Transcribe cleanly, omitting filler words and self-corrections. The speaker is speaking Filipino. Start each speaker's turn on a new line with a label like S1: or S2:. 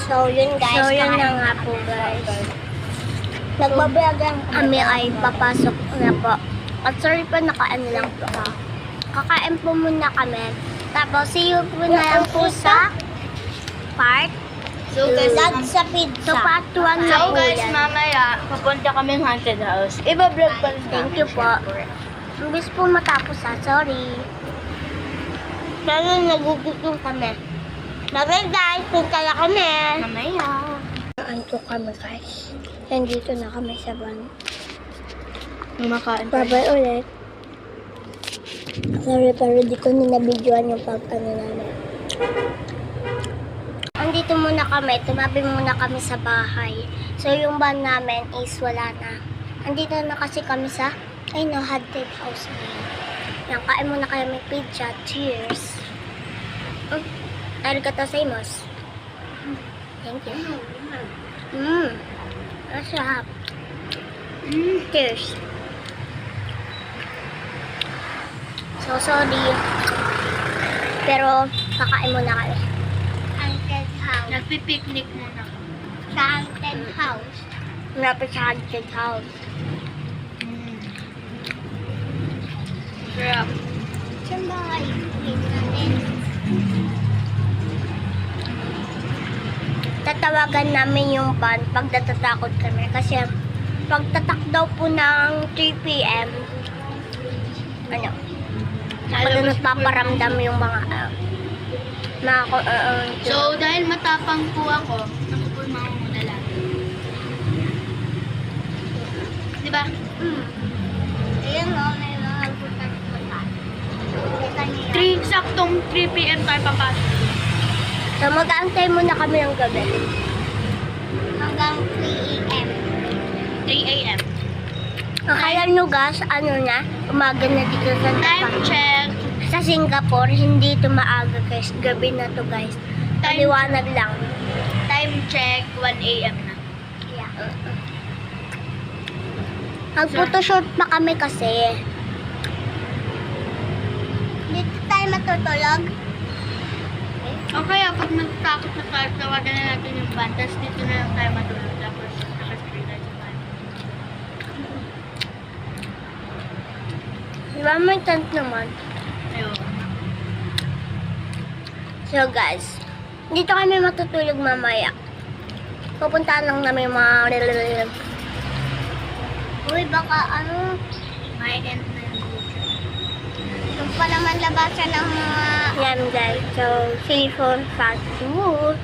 S1: So, yun guys.
S2: So, yun
S1: kakain
S2: na nga po guys.
S1: Nagbablog lang
S2: Kami ay papasok na po. At sorry po, nakaano lang po. Kakain po muna kami. Tapos, see you po na lang po sa part.
S1: So, guys, sa pizza.
S2: So, part 1 na
S3: So
S2: po
S3: guys,
S2: yan.
S3: mamaya pupunta kami ng haunted house. Iba-vlog pa rin
S2: Thank you po. Imbis po matapos sorry.
S1: Lalo nagugutom kami. Bye guys, punta na kami.
S3: Mamaya.
S2: Anto kami guys. Nandito na kami sa van.
S3: Kumakain pa.
S2: Bye-bye ulit. Sorry, pero di ko ninabidyoan yung pag-ano namin. Andito muna kami. Tumabi muna kami sa bahay. So, yung van namin is wala na. Andito na kasi kami sa, haunted house na yun. Yan, kain muna kayo may pizza. Cheers. Arigatou gozaimasu. Thank you. Masarap. Cheers. So, sorry. Pero, kakain muna kami.
S1: Haunted house.
S3: Nagpipiknik muna.
S1: Sa haunted house.
S2: Malapit sa haunted house.
S3: Sarap.
S1: Saan ba kayo? Pwede natin.
S2: Tatawagan namin yung van pag natatakot kami. Kasi, pag tatak daw po ng 3 p.m., ano nagpaparamdam yung mga,
S3: So, dahil matapang po ako, nakupulma ko muna lang. Diba?
S1: Ayun o, may mga butas-butas. Kita niyo.
S3: Saktong 3 p.m. tayo papasok.
S2: so, mag-aantay muna kami ng gabi.
S1: Hanggang 3 a.m.
S3: 3 a.m.
S2: Akala nyo guys, umaga na dito sa
S3: Time
S2: Japan.
S3: check.
S2: Sa Singapore, hindi ito maaga guys. Gabi na to guys.
S3: Time
S2: Maliwanag lang.
S3: Time check, 1 a.m. na.
S2: Yeah. Mag-photoshoot pa kami kasi.
S1: Dito tayo matutulog.
S3: O kaya, pag nagtakot na tayo, tawagan na natin yung van, tapos dito na lang tayo matulog. Tapos, nakascreen tayo sa van.
S2: Di ba may tent naman?
S3: Ayun.
S2: So guys, dito kami matutulog mamaya. Pupuntahan lang namin yung mga...
S1: Uy, baka
S3: May end na yung
S1: yung pa naman labasan ng mga
S2: Yan guys. So, see you for fast food.